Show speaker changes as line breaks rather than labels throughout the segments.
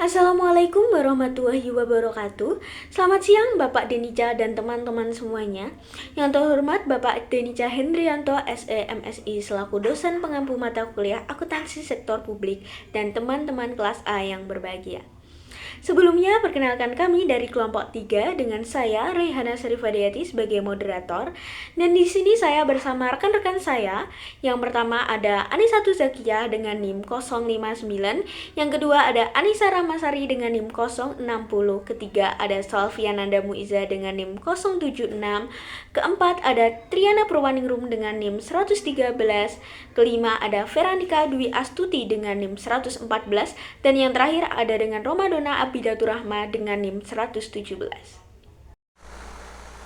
Assalamualaikum warahmatullahi wabarakatuh. Selamat siang Bapak Denica dan teman-teman semuanya. Yang terhormat Bapak Denica Hendrianto SE MSI selaku dosen pengampu mata kuliah Akuntansi Sektor Publik dan teman-teman kelas A yang berbahagia. Sebelumnya, perkenalkan kami dari kelompok 3 dengan saya, Reihana Sarifadayati sebagai moderator. Dan di sini saya bersama rekan-rekan saya. Yang pertama ada Anisatu Zakiyah dengan NIM 059. Yang kedua ada Anissa Rahmasari dengan NIM 060. Ketiga ada Salviananda Muiza dengan NIM 076. Keempat ada Triana Purwaningrum dengan NIM 113. Kelima ada Veranika Dwi Astuti dengan NIM 114. Dan yang terakhir ada dengan Romadona Abidatur Rahma dengan NIM 117.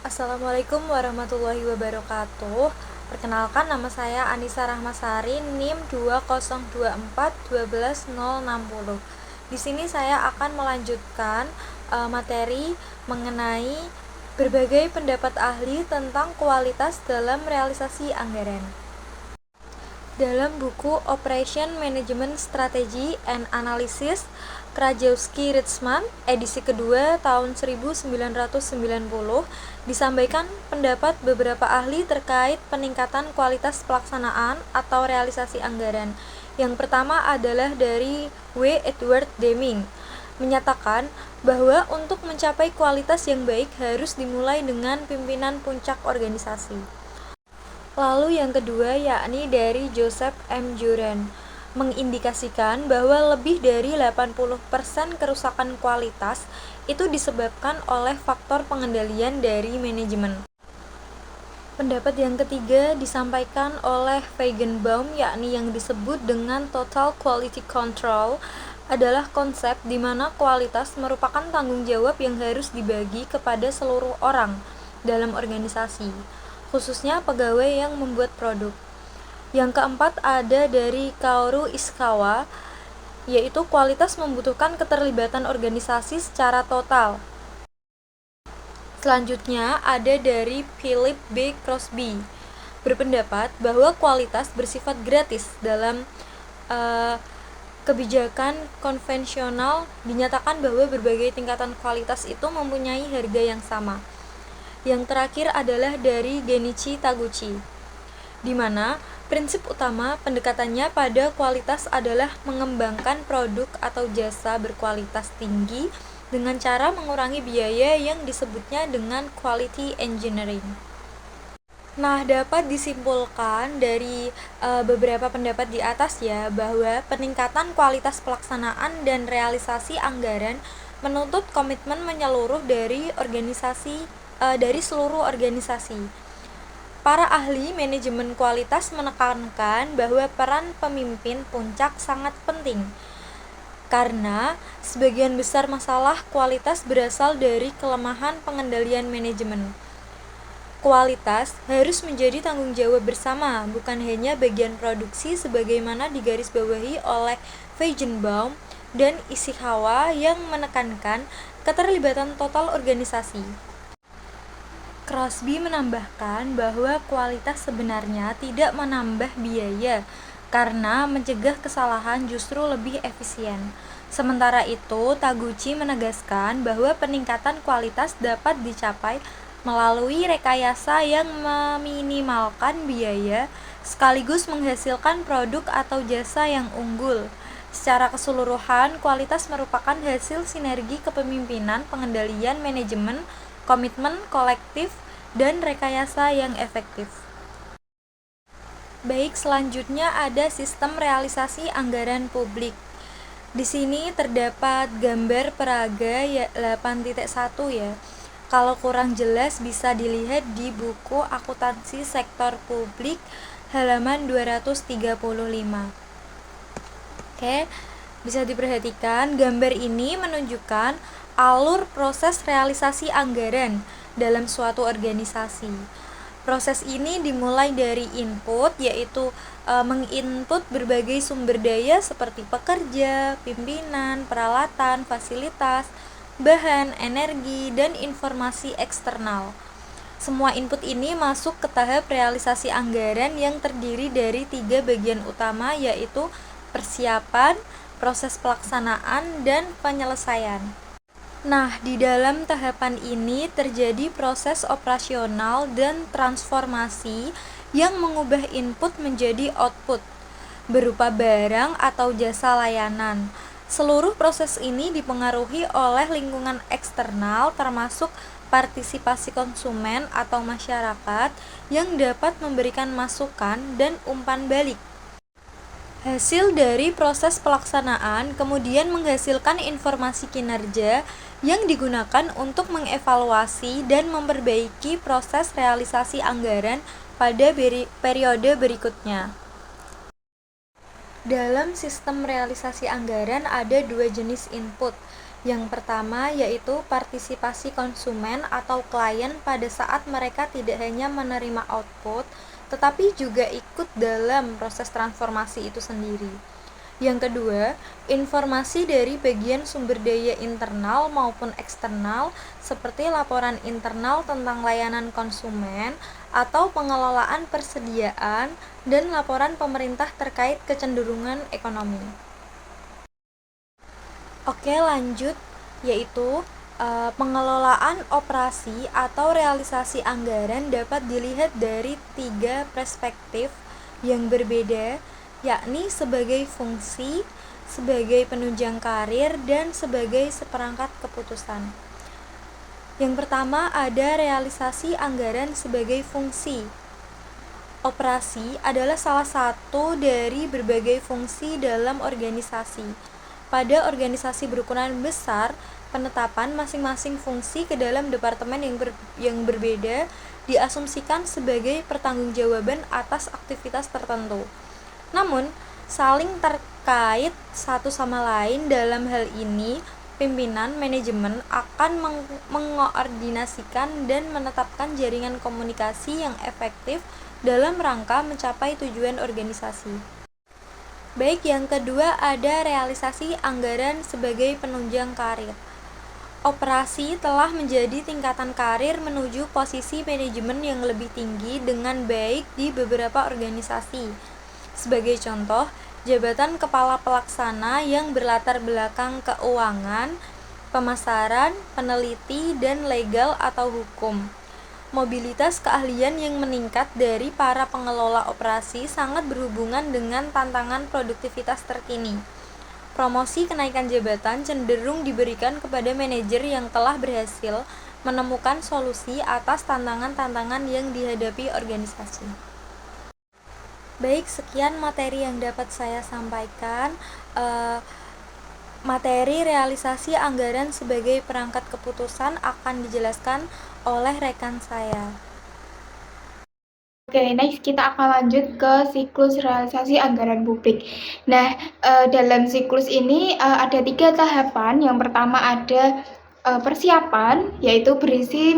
Assalamualaikum warahmatullahi wabarakatuh. Perkenalkan, nama saya Anissa Rahmasari, NIM 202412060. Di sini saya akan melanjutkan materi mengenai berbagai pendapat ahli tentang kualitas dalam realisasi anggaran. Dalam buku Operation Management Strategy and Analysis Krajewski-Ritzman edisi kedua tahun 1990 disampaikan pendapat beberapa ahli terkait peningkatan kualitas pelaksanaan atau realisasi anggaran. Yang pertama adalah dari W. Edward Deming, menyatakan bahwa untuk mencapai kualitas yang baik harus dimulai dengan pimpinan puncak organisasi. Lalu yang kedua yakni dari Joseph M. Juran, mengindikasikan bahwa lebih dari 80% kerusakan kualitas itu disebabkan oleh faktor pengendalian dari manajemen. Pendapat yang ketiga disampaikan oleh Feigenbaum, yakni yang disebut dengan Total Quality Control, adalah konsep di mana kualitas merupakan tanggung jawab yang harus dibagi kepada seluruh orang dalam organisasi, khususnya pegawai yang membuat produk. Yang keempat ada dari Kaoru Ishikawa, yaitu kualitas membutuhkan keterlibatan organisasi secara total. Selanjutnya ada dari Philip B. Crosby, berpendapat bahwa kualitas bersifat gratis dalam kebijakan konvensional. Dinyatakan bahwa berbagai tingkatan kualitas itu mempunyai harga yang sama. Yang terakhir adalah dari Genichi Taguchi, di mana prinsip utama pendekatannya pada kualitas adalah mengembangkan produk atau jasa berkualitas tinggi dengan cara mengurangi biaya yang disebutnya dengan quality engineering. Nah, dapat disimpulkan dari beberapa pendapat di atas ya, bahwa peningkatan kualitas pelaksanaan dan realisasi anggaran menuntut komitmen menyeluruh dari seluruh organisasi. Para ahli manajemen kualitas menekankan bahwa peran pemimpin puncak sangat penting, karena sebagian besar masalah kualitas berasal dari kelemahan pengendalian manajemen. Kualitas harus menjadi tanggung jawab bersama, bukan hanya bagian produksi sebagaimana digarisbawahi oleh Feigenbaum dan Ishikawa yang menekankan keterlibatan total organisasi. Crosby menambahkan bahwa kualitas sebenarnya tidak menambah biaya, karena mencegah kesalahan justru lebih efisien. Sementara itu, Taguchi menegaskan bahwa peningkatan kualitas dapat dicapai melalui rekayasa yang meminimalkan biaya sekaligus menghasilkan produk atau jasa yang unggul. Secara keseluruhan, kualitas merupakan hasil sinergi kepemimpinan, pengendalian manajemen, komitmen kolektif, dan rekayasa yang efektif. Baik, selanjutnya ada sistem realisasi anggaran publik. Di sini terdapat gambar peraga 8.1 ya. Kalau kurang jelas bisa dilihat di buku Akuntansi Sektor Publik halaman 235. Oke, bisa diperhatikan gambar ini menunjukkan alur proses realisasi anggaran dalam suatu organisasi. Proses ini dimulai dari input, yaitu menginput berbagai sumber daya seperti pekerja, pimpinan, peralatan, fasilitas, bahan, energi, dan informasi eksternal. Semua input ini masuk ke tahap realisasi anggaran yang terdiri dari 3 bagian utama, yaitu persiapan, proses pelaksanaan, dan penyelesaian. Nah, di dalam tahapan ini terjadi proses operasional dan transformasi yang mengubah input menjadi output berupa barang atau jasa layanan. Seluruh proses ini dipengaruhi oleh lingkungan eksternal termasuk partisipasi konsumen atau masyarakat yang dapat memberikan masukan dan umpan balik. Hasil dari proses pelaksanaan kemudian menghasilkan informasi kinerja yang digunakan untuk mengevaluasi dan memperbaiki proses realisasi anggaran pada periode berikutnya. Dalam sistem realisasi anggaran ada dua jenis input. Yang pertama yaitu partisipasi konsumen atau klien pada saat mereka tidak hanya menerima output, tetapi juga ikut dalam proses transformasi itu sendiri. Yang kedua, informasi dari bagian sumber daya internal maupun eksternal seperti laporan internal tentang layanan konsumen atau pengelolaan persediaan dan laporan pemerintah terkait kecenderungan ekonomi. Oke, lanjut, yaitu pengelolaan operasi atau realisasi anggaran dapat dilihat dari 3 perspektif yang berbeda, yakni sebagai fungsi, sebagai penunjang karir, dan sebagai seperangkat keputusan. Yang pertama ada realisasi anggaran sebagai fungsi. Operasi adalah salah satu dari berbagai fungsi dalam organisasi. Pada organisasi berukuran besar, penetapan masing-masing fungsi ke dalam departemen yang berbeda diasumsikan sebagai pertanggungjawaban atas aktivitas tertentu. Namun, saling terkait satu sama lain. Dalam hal ini, pimpinan manajemen akan mengoordinasikan dan menetapkan jaringan komunikasi yang efektif dalam rangka mencapai tujuan organisasi. Baik, yang kedua ada realisasi anggaran sebagai penunjang karir. Operasi telah menjadi tingkatan karir menuju posisi manajemen yang lebih tinggi dengan baik di beberapa organisasi. Sebagai contoh, jabatan kepala pelaksana yang berlatar belakang keuangan, pemasaran, peneliti, dan legal atau hukum. Mobilitas keahlian yang meningkat dari para pengelola operasi sangat berhubungan dengan tantangan produktivitas terkini. Promosi kenaikan jabatan cenderung diberikan kepada manajer yang telah berhasil menemukan solusi atas tantangan-tantangan yang dihadapi organisasi. Baik, sekian materi yang dapat saya sampaikan. Materi realisasi anggaran sebagai perangkat keputusan akan dijelaskan oleh rekan saya.
Oke, next kita akan lanjut ke siklus realisasi anggaran publik. Nah, dalam siklus ini ada 3 tahapan. Yang pertama ada persiapan, yaitu berisi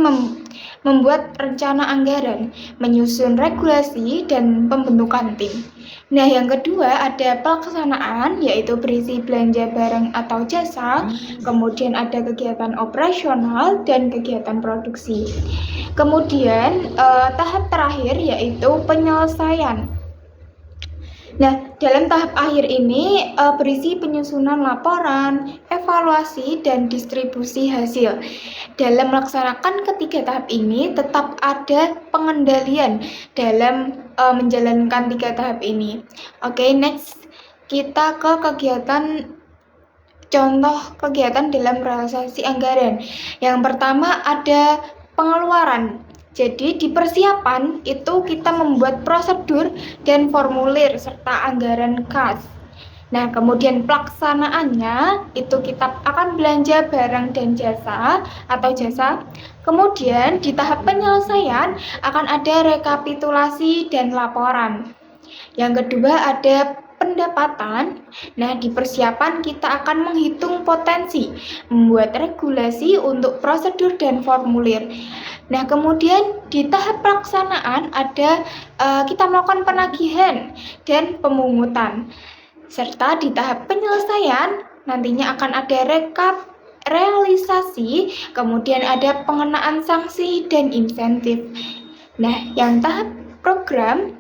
membuat rencana anggaran, menyusun regulasi, dan pembentukan tim. Nah, yang kedua ada pelaksanaan, yaitu berisi belanja barang atau jasa, kemudian ada kegiatan operasional dan kegiatan produksi. Kemudian tahap terakhir yaitu penyelesaian. Nah, dalam tahap akhir ini berisi penyusunan laporan, evaluasi, dan distribusi hasil. Dalam melaksanakan ketiga tahap ini, tetap ada pengendalian dalam menjalankan 3 tahap ini. Oke, next kita ke contoh kegiatan dalam realisasi anggaran. Yang pertama ada pengeluaran. Jadi di persiapan itu kita membuat prosedur dan formulir serta anggaran kas. Nah, kemudian pelaksanaannya itu kita akan belanja barang dan jasa atau jasa. Kemudian di tahap penyelesaian akan ada rekapitulasi dan laporan. Yang kedua ada pendapatan. Nah, di persiapan kita akan menghitung potensi, membuat regulasi untuk prosedur dan formulir. Nah, kemudian di tahap pelaksanaan ada kita melakukan penagihan dan pemungutan. Serta di tahap penyelesaian nantinya akan ada rekap realisasi, kemudian ada pengenaan sanksi dan insentif. Nah, yang tahap program,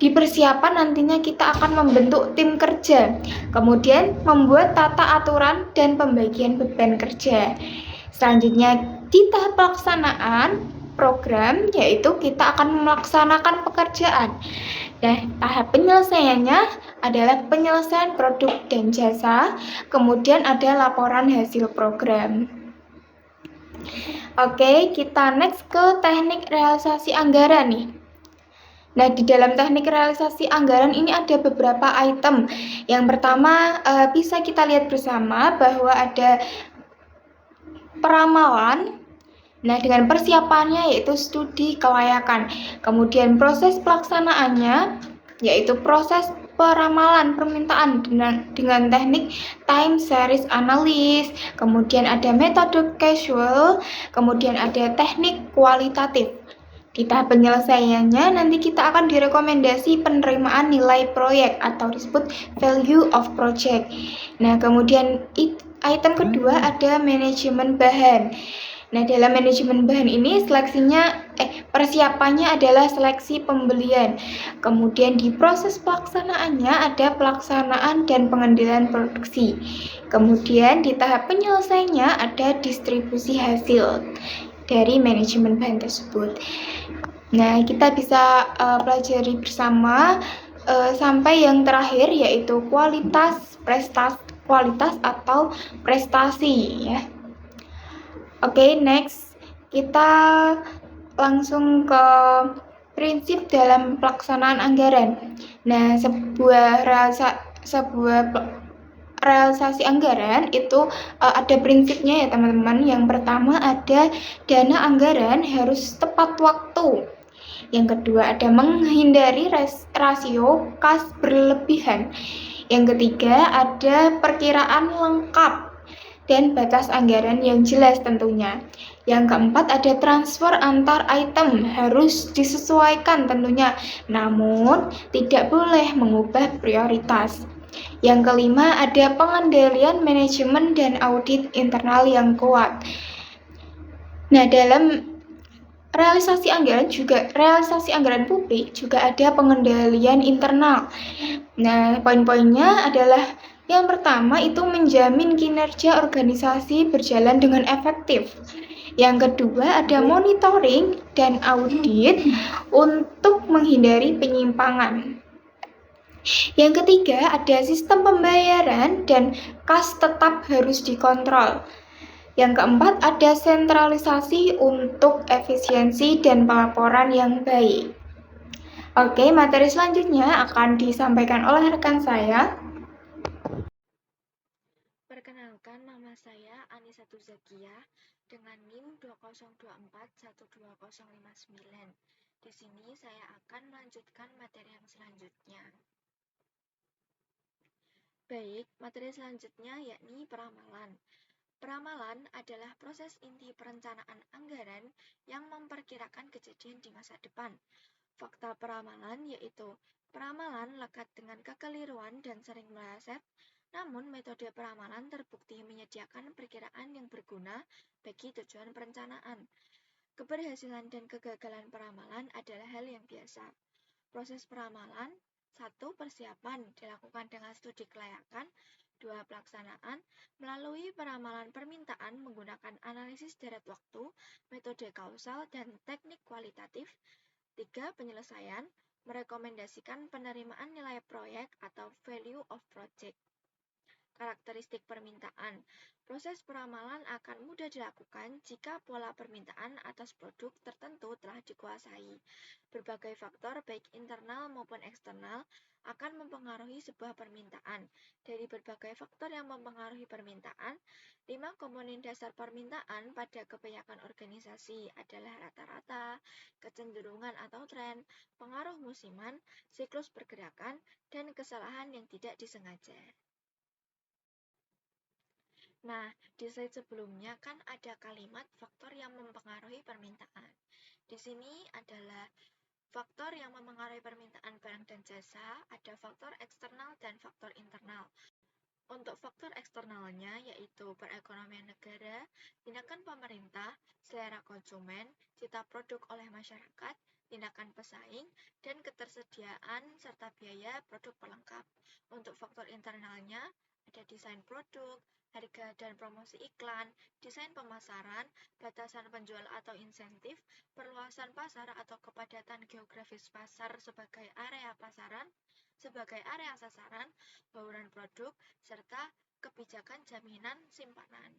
di persiapan nantinya kita akan membentuk tim kerja, kemudian membuat tata aturan dan pembagian beban kerja. Selanjutnya di tahap pelaksanaan program, yaitu kita akan melaksanakan pekerjaan. Nah, tahap penyelesaiannya adalah penyelesaian produk dan jasa, kemudian ada laporan hasil program. Oke, kita next ke teknik realisasi anggaran nih. Nah, di dalam teknik realisasi anggaran ini ada beberapa item. Yang pertama, bisa kita lihat bersama bahwa ada peramalan. Nah, dengan persiapannya yaitu studi kelayakan. Kemudian proses pelaksanaannya yaitu proses peramalan permintaan dengan teknik time series analysis. Kemudian ada metode casual, kemudian ada teknik kualitatif. Di tahap penyelesaiannya nanti kita akan direkomendasi penerimaan nilai proyek atau disebut value of project. Nah, kemudian item kedua ada manajemen bahan. Nah, dalam manajemen bahan ini persiapannya adalah seleksi pembelian. Kemudian di proses pelaksanaannya ada pelaksanaan dan pengendalian produksi. Kemudian di tahap penyelesaiannya ada distribusi hasil dari manajemen bahan tersebut. Nah, kita bisa pelajari bersama sampai yang terakhir yaitu kualitas atau prestasi ya. Oke, next kita langsung ke prinsip dalam pelaksanaan anggaran. Nah, sebuah realisasi anggaran itu ada prinsipnya ya teman-teman. Yang pertama ada dana anggaran harus tepat waktu. Yang kedua ada menghindari rasio kas berlebihan. Yang ketiga ada perkiraan lengkap dan batas anggaran yang jelas tentunya. Yang keempat ada transfer antar item harus disesuaikan tentunya, namun tidak boleh mengubah prioritas. Yang kelima ada pengendalian manajemen dan audit internal yang kuat. Nah, dalam realisasi anggaran publik juga ada pengendalian internal. Nah, poin-poinnya adalah yang pertama itu menjamin kinerja organisasi berjalan dengan efektif. Yang kedua ada monitoring dan audit untuk menghindari penyimpangan. Yang ketiga ada sistem pembayaran dan kas tetap harus dikontrol. Yang keempat ada sentralisasi untuk efisiensi dan pelaporan yang baik. Oke, materi selanjutnya akan disampaikan oleh rekan saya.
Perkenalkan, nama saya Anissa Tuzakia dengan NIM 2024120059. Di sini saya akan melanjutkan materi yang selanjutnya. Baik, materi selanjutnya yakni peramalan. Peramalan adalah proses inti perencanaan anggaran yang memperkirakan kejadian di masa depan. Fakta peramalan yaitu peramalan lekat dengan kekeliruan dan sering meleset, namun metode peramalan terbukti menyediakan perkiraan yang berguna bagi tujuan perencanaan. Keberhasilan dan kegagalan peramalan adalah hal yang biasa. Proses peramalan 1. Persiapan dilakukan dengan studi kelayakan. 2. Pelaksanaan melalui peramalan permintaan menggunakan analisis deret waktu, metode kausal, dan teknik kualitatif. 3. Penyelesaian merekomendasikan penerimaan nilai proyek atau value of project. Karakteristik permintaan. Proses peramalan akan mudah dilakukan jika pola permintaan atas produk tertentu telah dikuasai. Berbagai faktor baik internal maupun eksternal akan mempengaruhi sebuah permintaan. Dari berbagai faktor yang mempengaruhi permintaan, 5 komponen dasar permintaan pada kebanyakan organisasi adalah rata-rata, kecenderungan atau tren, pengaruh musiman, siklus pergerakan, dan kesalahan yang tidak disengaja. Nah, di slide sebelumnya kan ada kalimat faktor yang mempengaruhi permintaan. Di sini adalah faktor yang mempengaruhi permintaan barang dan jasa, ada faktor eksternal dan faktor internal. Untuk faktor eksternalnya yaitu perekonomian negara, tindakan pemerintah, selera konsumen, cita produk oleh masyarakat, tindakan pesaing, dan ketersediaan serta biaya produk pelengkap. Untuk faktor internalnya, ada desain produk, harga dan promosi iklan, desain pemasaran, batasan penjual atau insentif, perluasan pasar atau kepadatan geografis pasar sebagai area sasaran, bauran produk, serta kebijakan jaminan simpanan.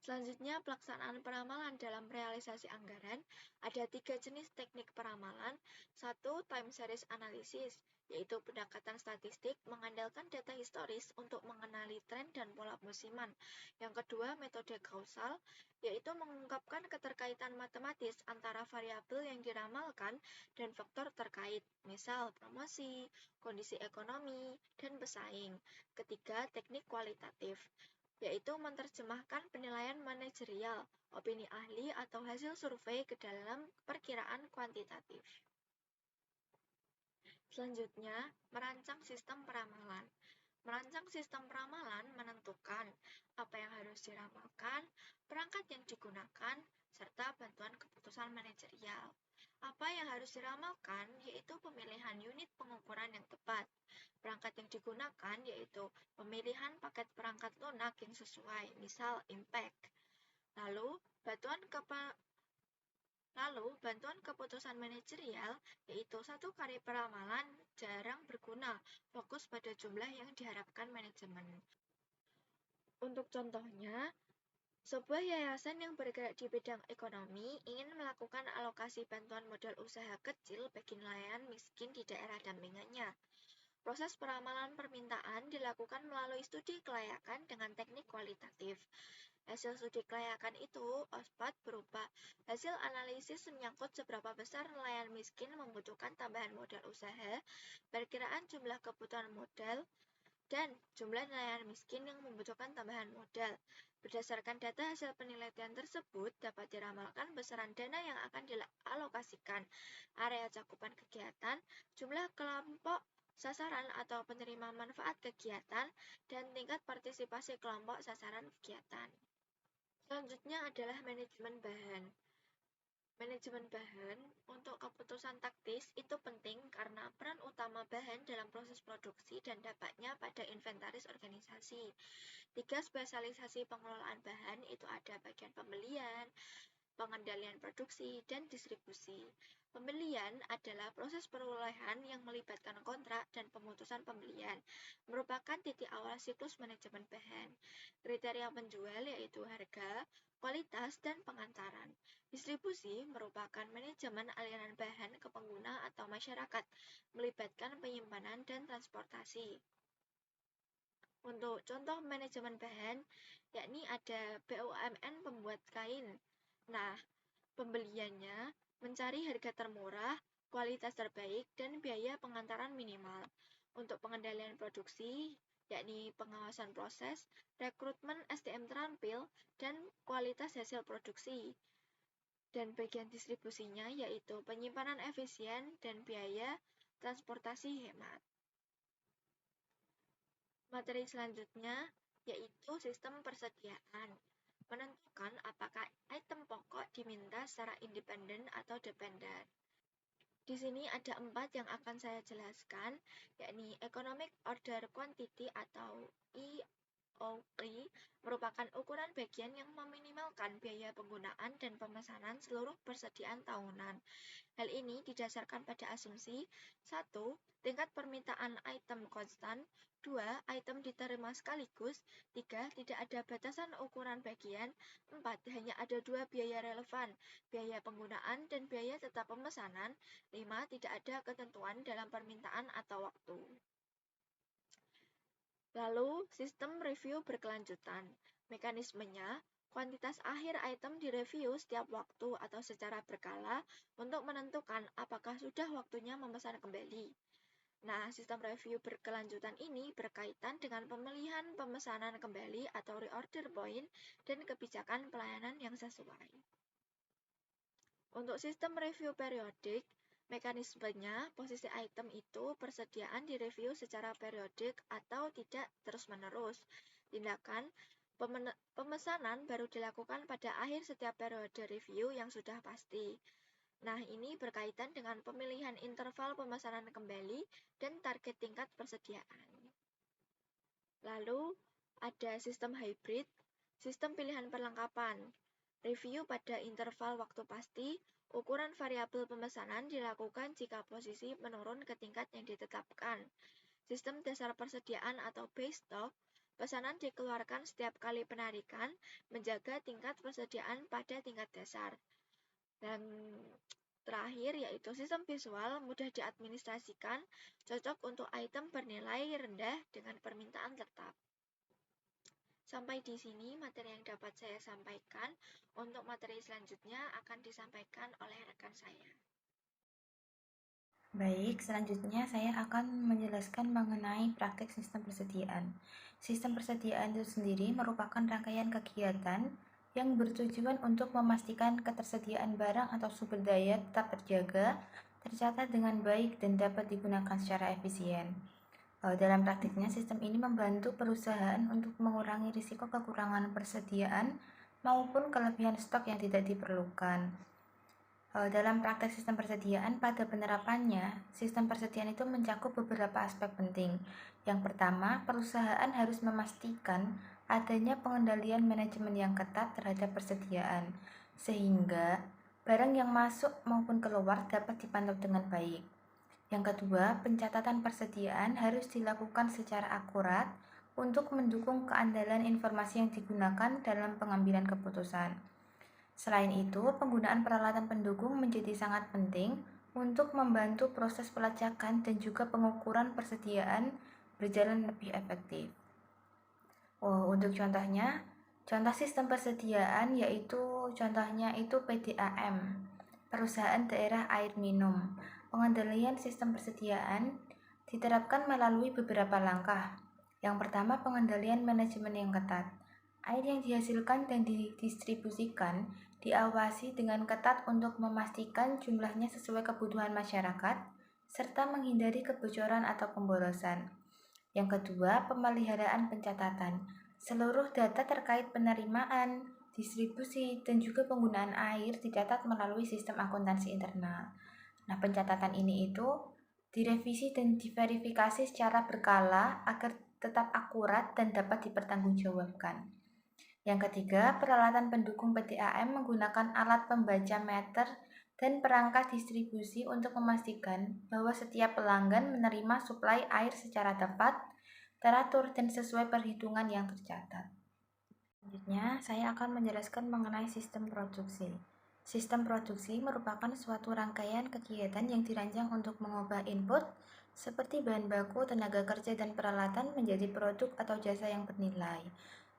Selanjutnya, pelaksanaan peramalan dalam realisasi anggaran. Ada 3 jenis teknik peramalan. 1. Time series analysis, yaitu pendekatan statistik mengandalkan data historis untuk mengenali tren dan pola musiman. Yang kedua, metode kausal, yaitu mengungkapkan keterkaitan matematis antara variabel yang diramalkan dan faktor terkait, misal promosi, kondisi ekonomi, dan pesaing. Ketiga, teknik kualitatif, yaitu menerjemahkan penilaian manajerial, opini ahli, atau hasil survei ke dalam perkiraan kuantitatif. Selanjutnya, merancang sistem peramalan. Merancang sistem peramalan menentukan apa yang harus diramalkan, perangkat yang digunakan, serta bantuan keputusan manajerial. Apa yang harus diramalkan yaitu pemilihan unit pengukuran yang tepat. Perangkat yang digunakan yaitu pemilihan paket perangkat lunak yang sesuai, misal impact. Lalu, bantuan keputusan manajerial, yaitu satu kali peramalan jarang berguna, fokus pada jumlah yang diharapkan manajemen. Untuk contohnya, sebuah yayasan yang bergerak di bidang ekonomi ingin melakukan alokasi bantuan modal usaha kecil bagi nelayan miskin di daerah dampingannya. Proses peramalan permintaan dilakukan melalui studi kelayakan dengan teknik kualitatif. Hasil studi kelayakan itu, OSPAT, berupa hasil analisis menyangkut seberapa besar nelayan miskin membutuhkan tambahan modal usaha, perkiraan jumlah kebutuhan modal, dan jumlah nelayan miskin yang membutuhkan tambahan modal. Berdasarkan data hasil penelitian tersebut, dapat diramalkan besaran dana yang akan dialokasikan, area cakupan kegiatan, jumlah kelompok sasaran atau penerima manfaat kegiatan, dan tingkat partisipasi kelompok sasaran kegiatan. Selanjutnya adalah manajemen bahan. Manajemen bahan untuk keputusan taktis itu penting karena peran utama bahan dalam proses produksi dan dampaknya pada inventaris organisasi. 3 spesialisasi pengelolaan bahan itu ada bagian pembelian, pengendalian produksi, dan distribusi. Pembelian adalah proses perolehan yang melibatkan kontrak dan pemutusan pembelian, merupakan titik awal siklus manajemen bahan. Kriteria penjual yaitu harga, kualitas, dan pengantaran. Distribusi merupakan manajemen aliran bahan ke pengguna atau masyarakat, melibatkan penyimpanan dan transportasi. Untuk contoh manajemen bahan, yakni ada BUMN pembuat kain. Nah, pembeliannya mencari harga termurah, kualitas terbaik, dan biaya pengantaran minimal. Untuk pengendalian produksi, yakni pengawasan proses, rekrutmen SDM terampil, dan kualitas hasil produksi. Dan bagian distribusinya yaitu penyimpanan efisien dan biaya transportasi hemat. Materi selanjutnya yaitu sistem persediaan. Menentukan apakah item pokok diminta secara independen atau dependen. Di sini ada 4 yang akan saya jelaskan, yakni Economic Order Quantity atau EOQ, merupakan ukuran bagian yang meminimalkan biaya penggunaan dan pemesanan seluruh persediaan tahunan. Hal ini didasarkan pada asumsi 1. Tingkat permintaan item konstan, 2. Item diterima sekaligus, 3. Tidak ada batasan ukuran bagian, 4. Hanya ada 2 biaya relevan, biaya penggunaan dan biaya tetap pemesanan, 5. Tidak ada ketentuan dalam permintaan atau waktu. Lalu, sistem review berkelanjutan. Mekanismenya, kuantitas akhir item direview setiap waktu atau secara berkala untuk menentukan apakah sudah waktunya memesan kembali. Nah, sistem review berkelanjutan ini berkaitan dengan pemilihan pemesanan kembali atau reorder point dan kebijakan pelayanan yang sesuai. Untuk sistem review periodik, mekanismenya posisi item itu persediaan direview secara periodik atau tidak terus-menerus. Tindakan pemesanan baru dilakukan pada akhir setiap periode review yang sudah pasti. Nah, ini berkaitan dengan pemilihan interval pemesanan kembali dan target tingkat persediaan. Lalu, ada sistem hybrid, sistem pilihan perlengkapan. Review pada interval waktu pasti, ukuran variabel pemesanan dilakukan jika posisi menurun ke tingkat yang ditetapkan. Sistem dasar persediaan atau base stock, pesanan dikeluarkan setiap kali penarikan, menjaga tingkat persediaan pada tingkat dasar. Dan terakhir yaitu sistem visual, mudah diadministrasikan, cocok untuk item bernilai rendah dengan permintaan tetap. Sampai di sini materi yang dapat saya sampaikan. Untuk materi selanjutnya akan disampaikan oleh rekan saya.
Baik, selanjutnya saya akan menjelaskan mengenai praktek sistem persediaan. Sistem persediaan itu sendiri merupakan rangkaian kegiatan yang bertujuan untuk memastikan ketersediaan barang atau sumber daya tetap terjaga, tercatat dengan baik, dan dapat digunakan secara efisien. Dalam praktiknya, sistem ini membantu perusahaan untuk mengurangi risiko kekurangan persediaan maupun kelebihan stok yang tidak diperlukan. Dalam praktek sistem persediaan, pada penerapannya, sistem persediaan itu mencakup beberapa aspek penting. Yang pertama, perusahaan harus memastikan adanya pengendalian manajemen yang ketat terhadap persediaan, sehingga barang yang masuk maupun keluar dapat dipantau dengan baik. Yang kedua, pencatatan persediaan harus dilakukan secara akurat untuk mendukung keandalan informasi yang digunakan dalam pengambilan keputusan. Selain itu, penggunaan peralatan pendukung menjadi sangat penting untuk membantu proses pelacakan dan juga pengukuran persediaan berjalan lebih efektif. Untuk contoh sistem persediaan contohnya itu PDAM, Perusahaan Daerah Air Minum. Pengendalian sistem persediaan diterapkan melalui beberapa langkah. Yang pertama, pengendalian manajemen yang ketat. Air yang dihasilkan dan didistribusikan diawasi dengan ketat untuk memastikan jumlahnya sesuai kebutuhan masyarakat, serta menghindari kebocoran atau pemborosan. Yang kedua, pemeliharaan pencatatan. Seluruh data terkait penerimaan, distribusi, dan juga penggunaan air dicatat melalui sistem akuntansi internal. Nah, pencatatan ini itu direvisi dan diverifikasi secara berkala agar tetap akurat dan dapat dipertanggungjawabkan. Yang ketiga, peralatan pendukung PDAM menggunakan alat pembaca meter dan perangkat distribusi untuk memastikan bahwa setiap pelanggan menerima suplai air secara tepat, teratur, dan sesuai perhitungan yang tercatat. Selanjutnya, saya akan menjelaskan mengenai sistem produksi. Sistem produksi merupakan suatu rangkaian kegiatan yang dirancang untuk mengubah input seperti bahan baku, tenaga kerja, dan peralatan menjadi produk atau jasa yang bernilai.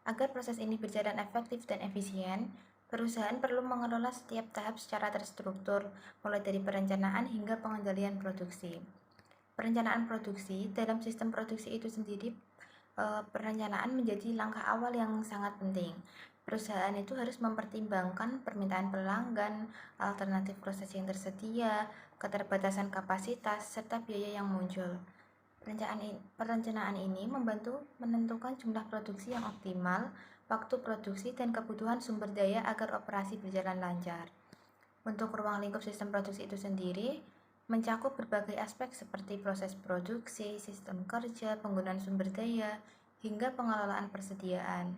Agar proses ini berjalan efektif dan efisien, perusahaan perlu mengelola setiap tahap secara terstruktur, mulai dari perencanaan hingga pengendalian produksi. Perencanaan produksi dalam sistem produksi itu sendiri, perencanaan menjadi langkah awal yang sangat penting. Perusahaan itu harus mempertimbangkan permintaan pelanggan, alternatif proses yang tersedia, keterbatasan kapasitas, serta biaya yang muncul. Perencanaan ini membantu menentukan jumlah produksi yang optimal, waktu produksi, dan kebutuhan sumber daya agar operasi berjalan lancar. Untuk ruang lingkup sistem produksi itu sendiri mencakup berbagai aspek seperti proses produksi, sistem kerja, penggunaan sumber daya, hingga pengelolaan persediaan.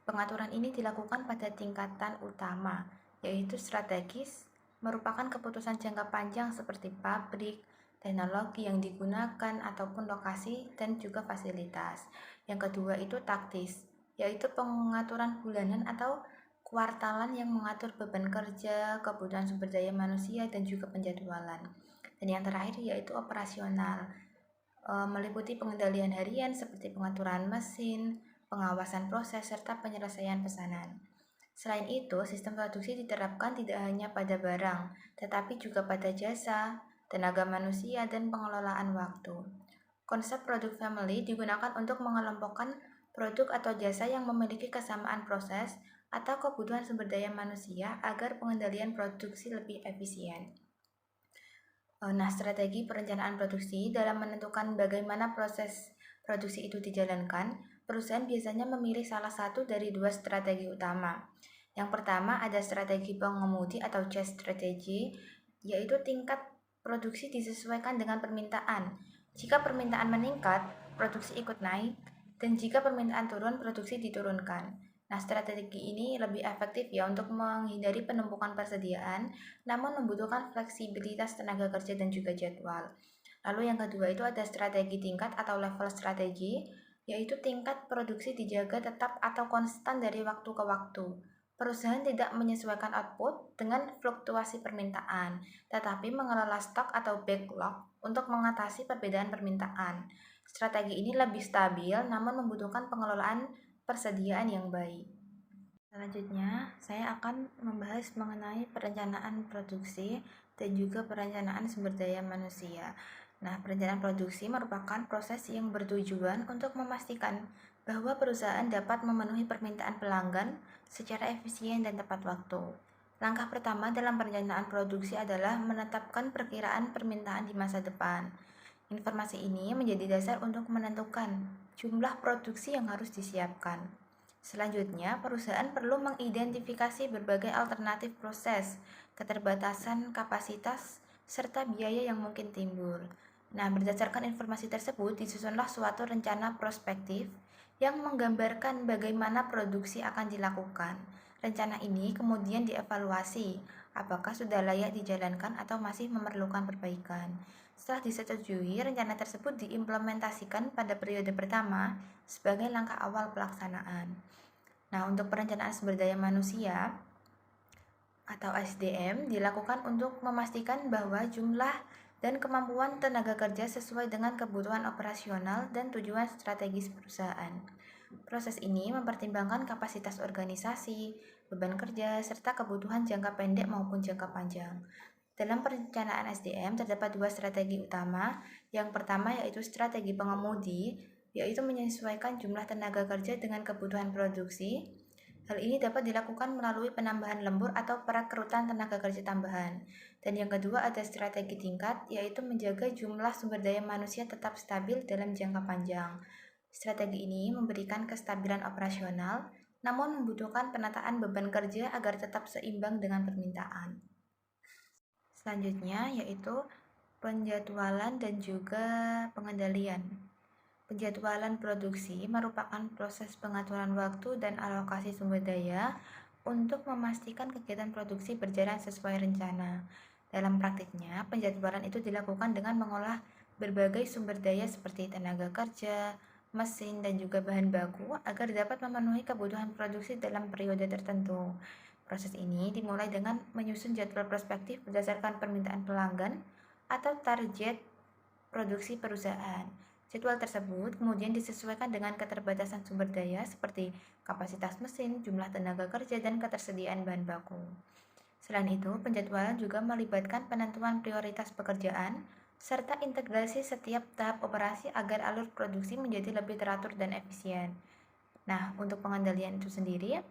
Pengaturan ini dilakukan pada tingkatan utama, yaitu strategis, merupakan keputusan jangka panjang seperti pabrik, teknologi yang digunakan, ataupun lokasi dan juga fasilitas. Yang kedua itu taktis, yaitu pengaturan bulanan atau kuartalan yang mengatur beban kerja, kebutuhan sumber daya manusia, dan juga penjadwalan. Dan yang terakhir yaitu operasional, meliputi pengendalian harian seperti pengaturan mesin, pengawasan proses, serta penyelesaian pesanan. Selain itu, sistem produksi diterapkan tidak hanya pada barang, tetapi juga pada jasa, tenaga manusia, dan pengelolaan waktu. Konsep produk family digunakan untuk mengelompokkan produk atau jasa yang memiliki kesamaan proses atau kebutuhan sumber daya manusia agar pengendalian produksi lebih efisien. Nah, strategi perencanaan produksi dalam menentukan bagaimana proses produksi itu dijalankan, perusahaan biasanya memilih salah satu dari dua strategi utama. Yang pertama ada strategi pengemudi atau chase strategy, yaitu tingkat produksi disesuaikan dengan permintaan. Jika permintaan meningkat, produksi ikut naik, dan jika permintaan turun, produksi diturunkan. Nah, strategi ini lebih efektif ya untuk menghindari penumpukan persediaan, namun membutuhkan fleksibilitas tenaga kerja dan juga jadwal. Lalu yang kedua itu ada strategi tingkat atau level strategi, yaitu tingkat produksi dijaga tetap atau konstan dari waktu ke waktu. Perusahaan tidak menyesuaikan output dengan fluktuasi permintaan, tetapi mengelola stok atau backlog untuk mengatasi perbedaan permintaan. Strategi ini lebih stabil namun membutuhkan pengelolaan persediaan yang baik. Selanjutnya, saya akan membahas mengenai perencanaan produksi dan juga perencanaan sumber daya manusia. Nah, perencanaan produksi merupakan proses yang bertujuan untuk memastikan bahwa perusahaan dapat memenuhi permintaan pelanggan secara efisien dan tepat waktu. Langkah pertama dalam perencanaan produksi adalah menetapkan perkiraan permintaan di masa depan. Informasi ini menjadi dasar untuk menentukan jumlah produksi yang harus disiapkan. Selanjutnya, perusahaan perlu mengidentifikasi berbagai alternatif proses, keterbatasan kapasitas, serta biaya yang mungkin timbul. Nah, berdasarkan informasi tersebut, disusunlah suatu rencana prospektif yang menggambarkan bagaimana produksi akan dilakukan. Rencana ini kemudian dievaluasi, apakah sudah layak dijalankan atau masih memerlukan perbaikan. Setelah disetujui, rencana tersebut diimplementasikan pada periode pertama sebagai langkah awal pelaksanaan. Nah, untuk perencanaan sumber daya manusia atau SDM dilakukan untuk memastikan bahwa jumlah dan kemampuan tenaga kerja sesuai dengan kebutuhan operasional dan tujuan strategis perusahaan. Proses ini mempertimbangkan kapasitas organisasi, beban kerja, serta kebutuhan jangka pendek maupun jangka panjang. Dalam perencanaan SDM terdapat dua strategi utama. Yang pertama yaitu strategi pengemudi, yaitu menyesuaikan jumlah tenaga kerja dengan kebutuhan produksi. Hal ini dapat dilakukan melalui penambahan lembur atau perekrutan tenaga kerja tambahan. Dan yang kedua ada strategi tingkat, yaitu menjaga jumlah sumber daya manusia tetap stabil dalam jangka panjang. Strategi ini memberikan kestabilan operasional, namun membutuhkan penataan beban kerja agar tetap seimbang dengan permintaan. Selanjutnya yaitu penjadwalan dan juga pengendalian. Penjadwalan produksi merupakan proses pengaturan waktu dan alokasi sumber daya untuk memastikan kegiatan produksi berjalan sesuai rencana. Dalam praktiknya, penjadwalan itu dilakukan dengan mengolah berbagai sumber daya seperti tenaga kerja, mesin, dan juga bahan baku agar dapat memenuhi kebutuhan produksi dalam periode tertentu. Proses ini dimulai dengan menyusun jadwal prospektif berdasarkan permintaan pelanggan atau target produksi perusahaan. Jadwal tersebut kemudian disesuaikan dengan keterbatasan sumber daya seperti kapasitas mesin, jumlah tenaga kerja, dan ketersediaan bahan baku. Selain itu, penjadwalan juga melibatkan penentuan prioritas pekerjaan serta integrasi setiap tahap operasi agar alur produksi menjadi lebih teratur dan efisien. Nah, untuk pengendalian itu sendiri,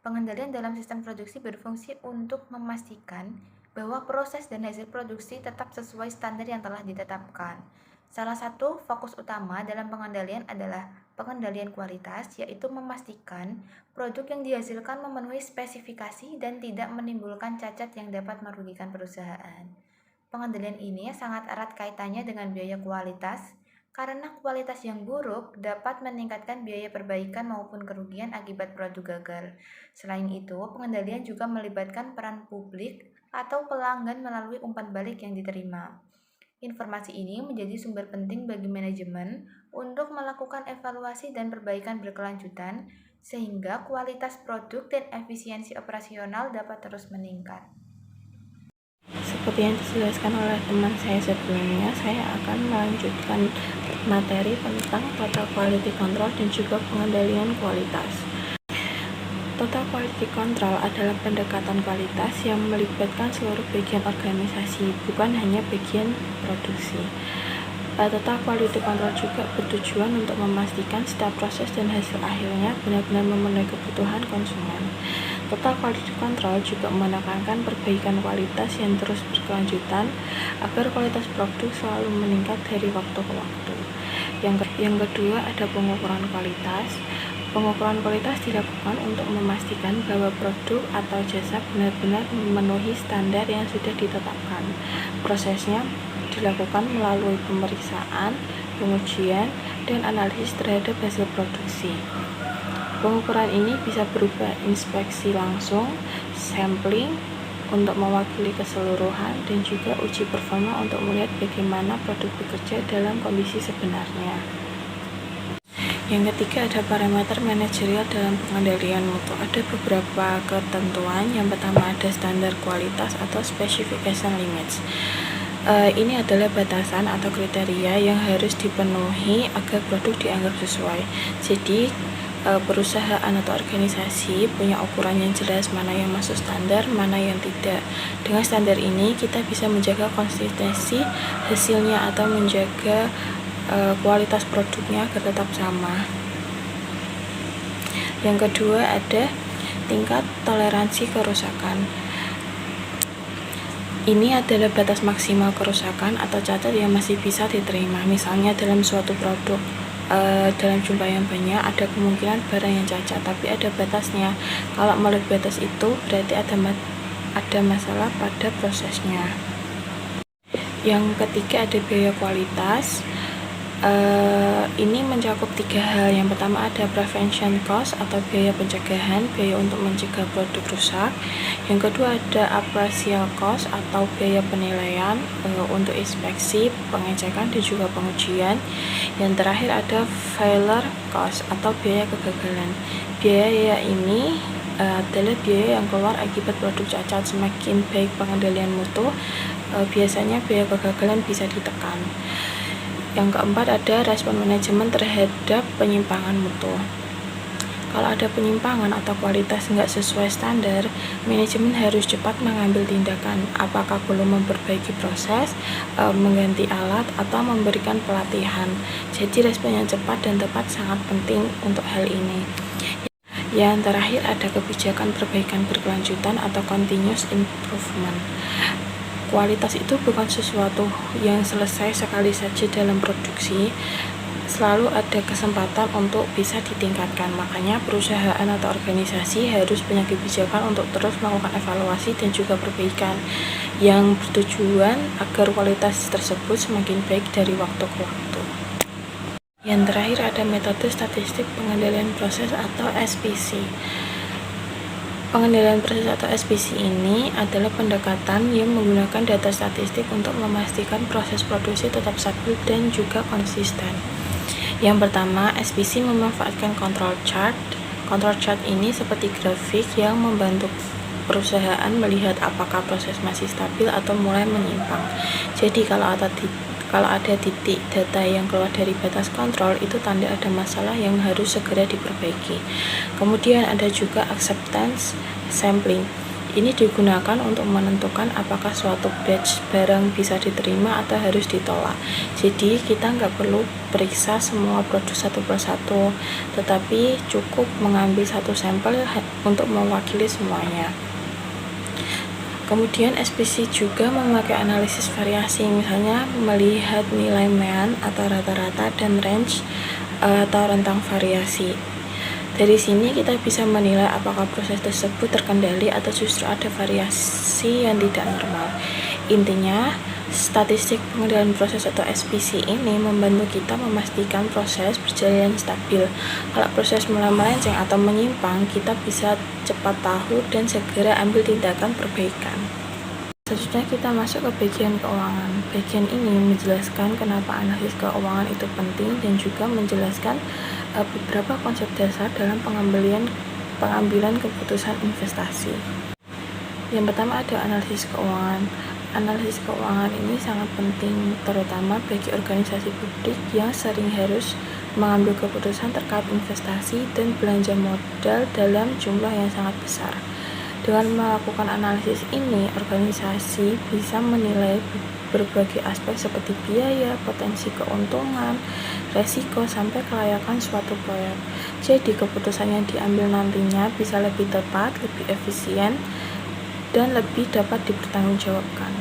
pengendalian dalam sistem produksi berfungsi untuk memastikan bahwa proses dan hasil produksi tetap sesuai standar yang telah ditetapkan. Salah satu fokus utama dalam pengendalian adalah pengendalian kualitas, yaitu memastikan produk yang dihasilkan memenuhi spesifikasi dan tidak menimbulkan cacat yang dapat merugikan perusahaan. Pengendalian ini sangat erat kaitannya dengan biaya kualitas, karena kualitas yang buruk dapat meningkatkan biaya perbaikan maupun kerugian akibat produk gagal. Selain itu, pengendalian juga melibatkan peran publik atau pelanggan melalui umpan balik yang diterima. Informasi ini menjadi sumber penting bagi manajemen untuk melakukan evaluasi dan perbaikan berkelanjutan sehingga kualitas produk dan efisiensi operasional dapat terus meningkat.
Seperti yang dijelaskan oleh teman saya sebelumnya, saya akan melanjutkan materi tentang total quality control dan juga pengendalian kualitas. Total quality control adalah pendekatan kualitas yang melibatkan seluruh bagian organisasi, bukan hanya bagian produksi. Total quality control juga bertujuan untuk memastikan setiap proses dan hasil akhirnya benar-benar memenuhi kebutuhan konsumen. Total quality control juga menekankan perbaikan kualitas yang terus berkelanjutan agar kualitas produk selalu meningkat dari waktu ke waktu. Yang kedua ada pengukuran kualitas.
Pengukuran kualitas dilakukan untuk memastikan bahwa produk atau jasa benar-benar memenuhi standar yang sudah ditetapkan. Prosesnya dilakukan melalui pemeriksaan, pengujian, dan analisis terhadap hasil produksi. Pengukuran ini bisa berupa inspeksi langsung, sampling untuk mewakili keseluruhan, dan juga uji performa untuk melihat bagaimana produk bekerja dalam kondisi sebenarnya. Yang ketiga ada parameter manajerial dalam pengendalian mutu. Ada beberapa ketentuan. Yang pertama ada standar kualitas atau specification limits. Ini adalah batasan atau kriteria yang harus dipenuhi agar produk dianggap sesuai. Jadi perusahaan atau organisasi punya ukuran yang jelas mana yang masuk standar, mana yang tidak. Dengan standar ini kita bisa menjaga konsistensi hasilnya atau menjaga kualitas produknya agar tetap sama. Yang kedua ada tingkat toleransi kerusakan. Ini adalah batas maksimal kerusakan atau cacat yang masih bisa diterima. Misalnya dalam suatu produk dalam jumlah yang banyak ada kemungkinan barang yang cacat, tapi ada batasnya. Kalau melebihi batas itu berarti ada masalah pada prosesnya. Yang ketiga ada biaya kualitas. Ini mencakup 3 hal. Yang pertama ada prevention cost atau biaya pencegahan, biaya untuk mencegah produk rusak. Yang kedua ada appraisal cost atau biaya penilaian untuk inspeksi, pengecekan, dan juga pengujian. Yang terakhir ada failure cost atau biaya kegagalan. Biaya ini adalah biaya yang keluar akibat produk cacat. Semakin baik pengendalian mutu, biasanya biaya kegagalan bisa ditekan. Yang keempat ada respon manajemen terhadap penyimpangan mutu. Kalau ada penyimpangan atau kualitas nggak sesuai standar, manajemen harus cepat mengambil tindakan, apakah perlu memperbaiki proses, mengganti alat, atau memberikan pelatihan. Jadi respon yang cepat dan tepat sangat penting untuk hal ini. Yang terakhir ada kebijakan perbaikan berkelanjutan atau continuous improvement. Kualitas itu bukan sesuatu yang selesai sekali saja dalam produksi, selalu ada kesempatan untuk bisa ditingkatkan. Makanya perusahaan atau organisasi harus punya kebijakan untuk terus melakukan evaluasi dan juga perbaikan yang bertujuan agar kualitas tersebut semakin baik dari waktu ke waktu. Yang terakhir ada metode statistik pengendalian proses atau SPC. Pengendalian proses atau SPC ini adalah pendekatan yang menggunakan data statistik untuk memastikan proses produksi tetap stabil dan juga konsisten. Yang pertama, SPC memanfaatkan control chart. Control chart ini seperti grafik yang membantu perusahaan melihat apakah proses masih stabil atau mulai menyimpang. Jadi kalau ada titik data yang keluar dari batas kontrol, itu tanda ada masalah yang harus segera diperbaiki. Kemudian ada juga acceptance sampling. Ini digunakan untuk menentukan apakah suatu batch barang bisa diterima atau harus ditolak. Jadi kita nggak perlu periksa semua produk satu persatu, tetapi cukup mengambil satu sampel untuk mewakili semuanya. Kemudian SPC juga memakai analisis variasi, misalnya melihat nilai mean atau rata-rata dan range atau rentang variasi. Dari sini kita bisa menilai apakah proses tersebut terkendali atau justru ada variasi yang tidak normal. Intinya, statistik pengendalian proses atau SPC ini membantu kita memastikan proses berjalan stabil. Kalau proses mulai melenceng atau menyimpang, kita bisa cepat tahu dan segera ambil tindakan perbaikan. Selanjutnya kita masuk ke bagian keuangan. Bagian ini menjelaskan kenapa analisis keuangan itu penting dan juga menjelaskan beberapa konsep dasar dalam pengambilan keputusan investasi. Yang pertama ada analisis keuangan. Analisis keuangan ini sangat penting, terutama bagi organisasi publik yang sering harus mengambil keputusan terkait investasi dan belanja modal dalam jumlah yang sangat besar. Dengan melakukan analisis ini, organisasi bisa menilai berbagai aspek seperti biaya, potensi keuntungan, resiko, sampai kelayakan suatu proyek. Jadi keputusan yang diambil nantinya bisa lebih tepat, lebih efisien, dan lebih dapat dipertanggungjawabkan.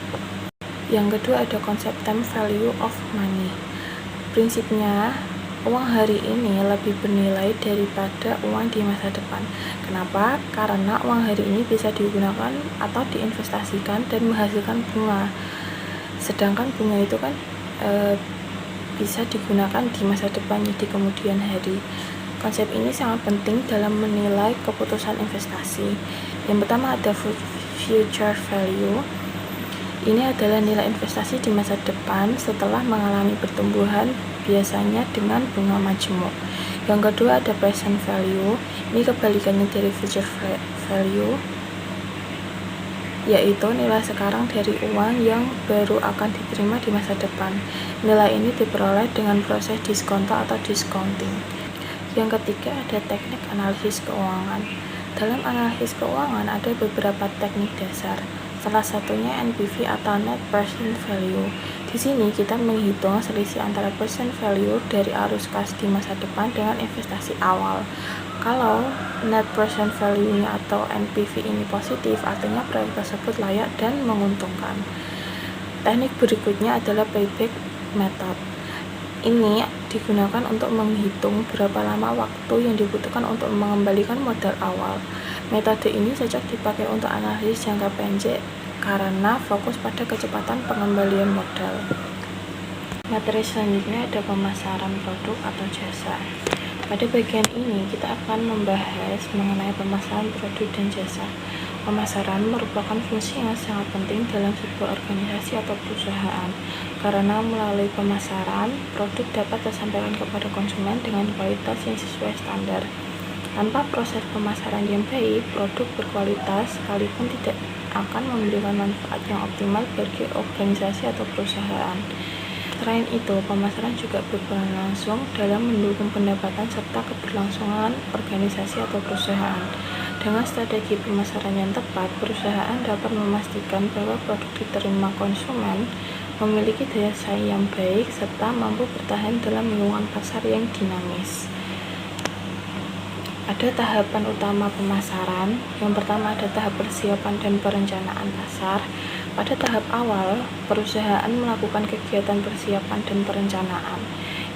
Yang kedua ada konsep time value of money. Prinsipnya uang hari ini lebih bernilai daripada uang di masa depan. Kenapa? Karena uang hari ini bisa digunakan atau diinvestasikan dan menghasilkan bunga. Sedangkan bunga itu kan bisa digunakan di masa depan, di kemudian hari. Konsep ini sangat penting dalam menilai keputusan investasi. Yang pertama ada future value. Ini adalah nilai investasi di masa depan setelah mengalami pertumbuhan, biasanya dengan bunga majemuk. Yang kedua ada present value. Ini kebalikannya dari future value, yaitu nilai sekarang dari uang yang baru akan diterima di masa depan. Nilai ini diperoleh dengan proses diskonto atau discounting. Yang ketiga ada teknik analisis keuangan. Dalam analisis keuangan ada beberapa teknik dasar. Salah satunya NPV atau Net Present Value. Di sini kita menghitung selisih antara present value dari arus kas di masa depan dengan investasi awal. Kalau Net Present Value-nya atau NPV ini positif, artinya proyek tersebut layak dan menguntungkan. Teknik berikutnya adalah payback method. Ini digunakan untuk menghitung berapa lama waktu yang dibutuhkan untuk mengembalikan modal awal. Metode ini cocok dipakai untuk analisis jangka pendek karena fokus pada kecepatan pengembalian modal. Materi selanjutnya ada pemasaran produk atau jasa. Pada bagian ini kita akan membahas mengenai pemasaran produk dan jasa. Pemasaran merupakan fungsi yang sangat penting dalam sebuah organisasi atau perusahaan karena melalui pemasaran, produk dapat tersampaikan kepada konsumen dengan kualitas yang sesuai standar. Tanpa proses pemasaran yang baik, produk berkualitas sekalipun tidak akan memberikan manfaat yang optimal bagi organisasi atau perusahaan. Selain itu, pemasaran juga berperan langsung dalam mendukung pendapatan serta keberlangsungan organisasi atau perusahaan. Dengan strategi pemasaran yang tepat, perusahaan dapat memastikan bahwa produk diterima konsumen, memiliki daya saing yang baik, serta mampu bertahan dalam lingkungan pasar yang dinamis. Ada tahapan utama pemasaran. Yang pertama ada tahap persiapan dan perencanaan pasar. Pada tahap awal, perusahaan melakukan kegiatan persiapan dan perencanaan.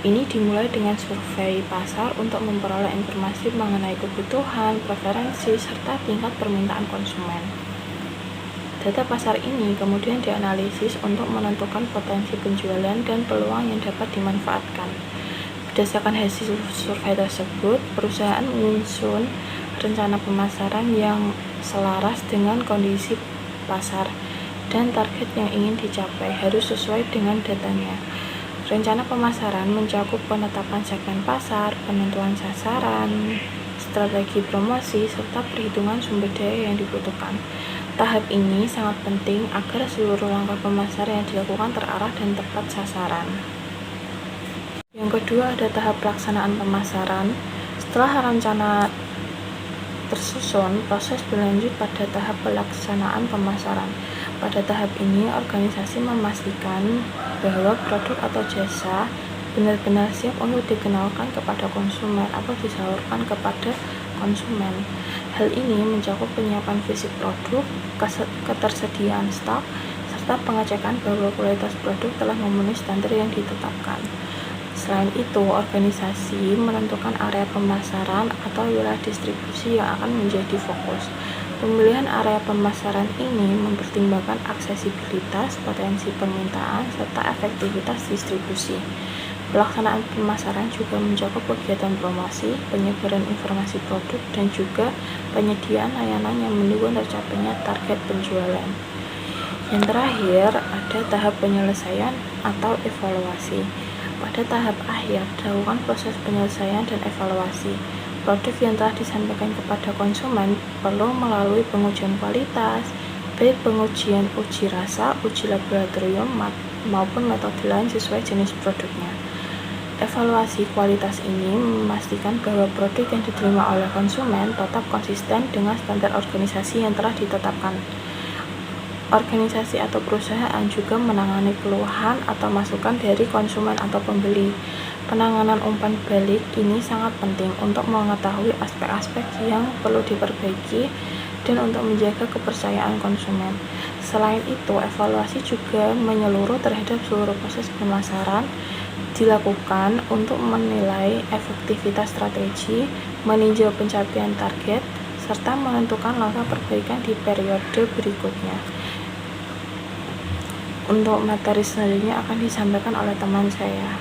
Ini dimulai dengan survei pasar untuk memperoleh informasi mengenai kebutuhan, preferensi, serta tingkat permintaan konsumen. Data pasar ini kemudian dianalisis untuk menentukan potensi penjualan dan peluang yang dapat dimanfaatkan. Berdasarkan hasil survei tersebut, perusahaan menyusun rencana pemasaran yang selaras dengan kondisi pasar dan target yang ingin dicapai harus sesuai dengan datanya. Rencana pemasaran mencakup penetapan segmen pasar, penentuan sasaran, strategi promosi, serta perhitungan sumber daya yang dibutuhkan. Tahap ini sangat penting agar seluruh langkah pemasaran yang dilakukan terarah dan tepat sasaran. Yang kedua ada tahap pelaksanaan pemasaran. Setelah rencana tersusun, proses berlanjut pada tahap pelaksanaan pemasaran. Pada tahap ini, organisasi memastikan bahwa produk atau jasa benar-benar siap untuk dikenalkan kepada konsumen atau disalurkan kepada konsumen. Hal ini mencakup penyiapan fisik produk, ketersediaan stok, serta pengecekan bahwa kualitas produk telah memenuhi standar yang ditetapkan. Selain itu, organisasi menentukan area pemasaran atau wilayah distribusi yang akan menjadi fokus. Pemilihan area pemasaran ini mempertimbangkan aksesibilitas, potensi permintaan, serta efektivitas distribusi. Pelaksanaan pemasaran juga mencakup kegiatan promosi, penyebaran informasi produk, dan juga penyediaan layanan yang mendukung tercapainya target penjualan. Yang terakhir, ada tahap penyelesaian atau evaluasi. Pada tahap akhir, dilakukan proses penyelesaian dan evaluasi. Produk yang telah disampaikan kepada konsumen perlu melalui pengujian kualitas, baik pengujian uji rasa, uji laboratorium, maupun metode lain sesuai jenis produknya. Evaluasi kualitas ini memastikan bahwa produk yang diterima oleh konsumen tetap konsisten dengan standar organisasi yang telah ditetapkan. Organisasi atau perusahaan juga menangani keluhan atau masukan dari konsumen atau pembeli. Penanganan umpan balik ini sangat penting untuk mengetahui aspek-aspek yang perlu diperbaiki dan untuk menjaga kepercayaan konsumen. Selain itu, evaluasi juga menyeluruh terhadap seluruh proses pemasaran dilakukan untuk menilai efektivitas strategi, meninjau pencapaian target, serta menentukan langkah perbaikan di periode berikutnya. Untuk materi selanjutnya akan disampaikan oleh teman saya.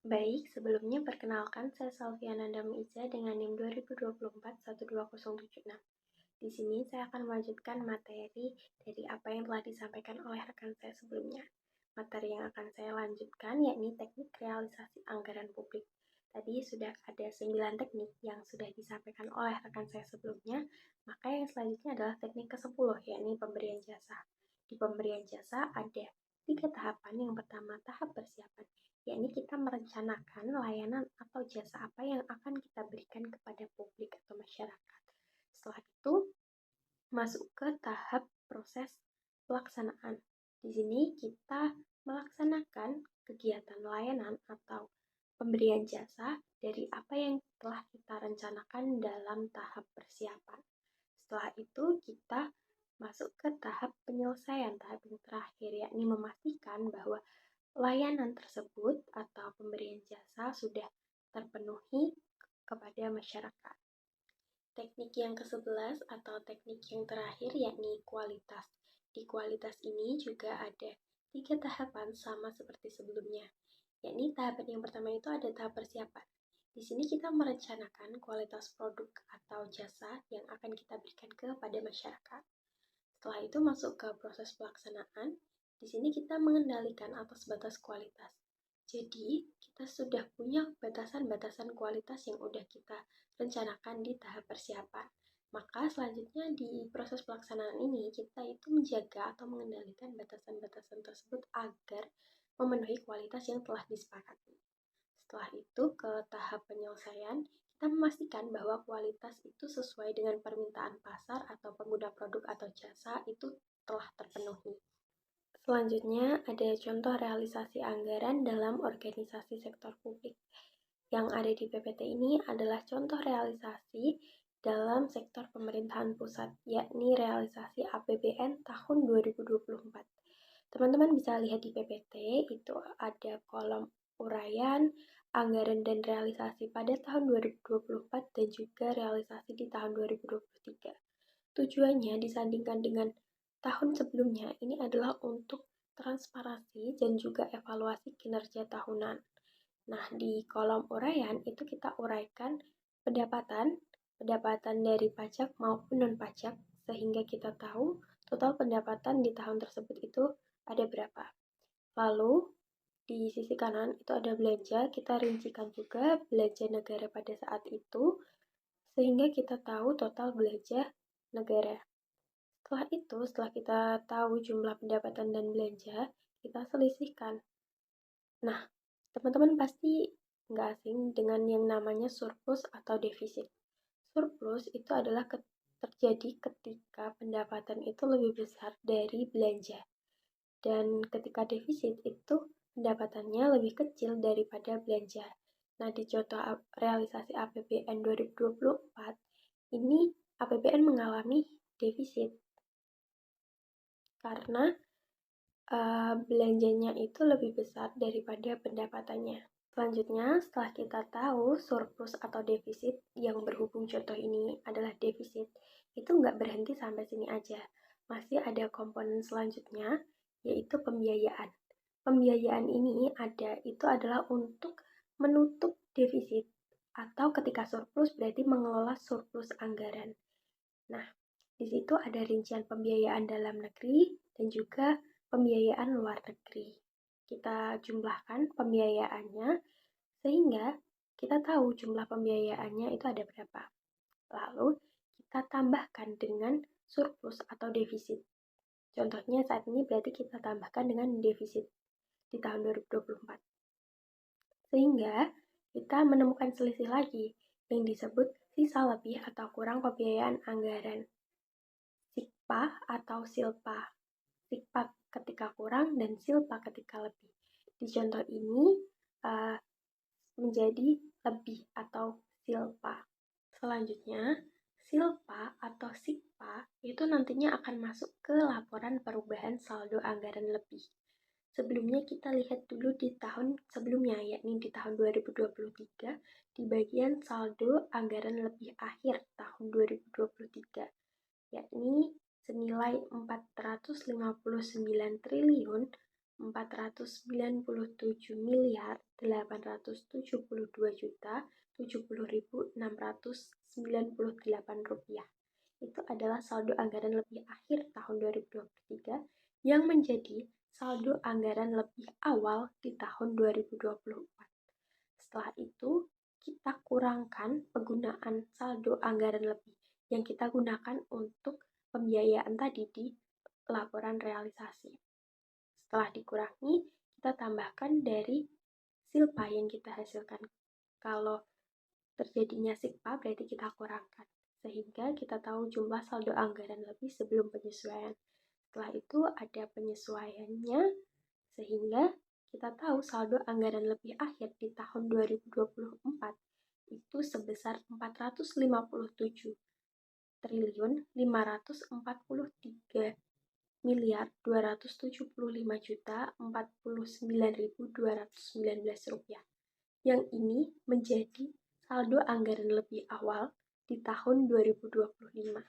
Baik, sebelumnya perkenalkan saya Salviana Damiza dengan NIM 2024-12076. Di sini saya akan melanjutkan materi dari apa yang telah disampaikan oleh rekan saya sebelumnya. Materi yang akan saya lanjutkan yakni teknik realisasi anggaran publik. Tadi sudah ada 9 teknik yang sudah disampaikan oleh rekan saya sebelumnya, maka yang selanjutnya adalah teknik ke-10 yakni pemberian jasa. Di pemberian jasa ada 3 tahapan. Yang pertama tahap persiapan, yakni kita merencanakan layanan atau jasa apa yang akan kita berikan kepada publik atau masyarakat. Setelah itu masuk ke tahap proses pelaksanaan. Di sini kita melaksanakan kegiatan layanan atau pemberian jasa dari apa yang telah kita rencanakan dalam tahap persiapan. Setelah itu kita masuk ke tahap penyelesaian, tahap yang terakhir, yakni memastikan bahwa layanan tersebut atau pemberian jasa sudah terpenuhi kepada masyarakat. Teknik yang ke-11 atau teknik yang terakhir yakni kualitas. Di kualitas ini juga ada 3 tahapan sama seperti sebelumnya. Yakni tahapan yang pertama itu ada tahap persiapan. Di sini kita merencanakan kualitas produk atau jasa yang akan kita berikan kepada masyarakat. Setelah itu masuk ke proses pelaksanaan. Di sini kita mengendalikan atas batas kualitas. Jadi, kita sudah punya batasan-batasan kualitas yang udah kita rencanakan di tahap persiapan. Maka selanjutnya di proses pelaksanaan ini, kita itu menjaga atau mengendalikan batasan-batasan tersebut agar memenuhi kualitas yang telah disepakati. Setelah itu ke tahap penyelesaian, kita memastikan bahwa kualitas itu sesuai dengan permintaan pasar atau pengguna produk atau jasa itu telah terpenuhi. Selanjutnya ada contoh realisasi anggaran dalam organisasi sektor publik. Yang ada di PPT ini adalah contoh realisasi dalam sektor pemerintahan pusat, yakni realisasi APBN tahun 2024. Teman-teman bisa lihat di PPT, itu ada kolom uraian, anggaran dan realisasi pada tahun 2024 dan juga realisasi di tahun 2023. Tujuannya disandingkan dengan tahun sebelumnya ini adalah untuk transparansi dan juga evaluasi kinerja tahunan. Nah, di kolom uraian itu kita uraikan pendapatan dari pajak maupun non-pajak sehingga kita tahu total pendapatan di tahun tersebut itu ada berapa. Lalu di sisi kanan itu ada belanja, kita rincikan juga belanja negara pada saat itu sehingga kita tahu total belanja negara. Setelah kita tahu jumlah pendapatan dan belanja, kita selisihkan. Nah, teman-teman pasti nggak asing dengan yang namanya surplus atau defisit. Surplus itu adalah terjadi ketika pendapatan itu lebih besar dari belanja. Dan ketika defisit itu pendapatannya lebih kecil daripada belanja. Nah, di contoh realisasi APBN 2024, ini APBN mengalami defisit karena belanjanya itu lebih besar daripada pendapatannya. Selanjutnya, setelah kita tahu surplus atau defisit yang berhubung contoh ini adalah defisit, itu nggak berhenti sampai sini aja. Masih ada komponen selanjutnya, yaitu pembiayaan. Pembiayaan ini itu adalah untuk menutup defisit, atau ketika surplus berarti mengelola surplus anggaran. Nah, di situ ada rincian pembiayaan dalam negeri dan juga pembiayaan luar negeri. Kita jumlahkan pembiayaannya sehingga kita tahu jumlah pembiayaannya itu ada berapa. Lalu kita tambahkan dengan surplus atau defisit. Contohnya saat ini berarti kita tambahkan dengan defisit di tahun 2024. Sehingga kita menemukan selisih lagi yang disebut sisa lebih atau kurang pembiayaan anggaran. SIKPA atau SILPA. SIKPA ketika kurang dan SILPA ketika lebih. Di contoh ini menjadi lebih atau SILPA. Selanjutnya, SILPA atau SIKPA itu nantinya akan masuk ke laporan perubahan saldo anggaran lebih. Sebelumnya kita lihat dulu di tahun sebelumnya, yakni di tahun 2023, di bagian saldo anggaran lebih akhir tahun 2023, yakni senilai 459 triliun 497 miliar 872 juta 70.698 rupiah. Itu adalah saldo anggaran lebih akhir tahun 2023 yang menjadi saldo anggaran lebih awal di tahun 2024. Setelah itu, kita kurangkan penggunaan saldo anggaran lebih yang kita gunakan untuk pembiayaan tadi di laporan realisasi. Setelah dikurangi, kita tambahkan dari silpa yang kita hasilkan. Kalau terjadinya sikpa berarti kita kurangkan, sehingga kita tahu jumlah saldo anggaran lebih sebelum penyesuaian. Setelah itu ada penyesuaiannya, sehingga kita tahu saldo anggaran lebih akhir di tahun 2024 itu sebesar 457 triliun 543 miliar 275 juta 49.219 rupiah. Yang ini menjadi saldo anggaran lebih awal di tahun 2025.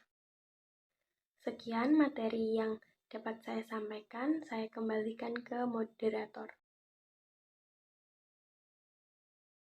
Sekian materi yang dapat saya sampaikan, saya kembalikan ke moderator.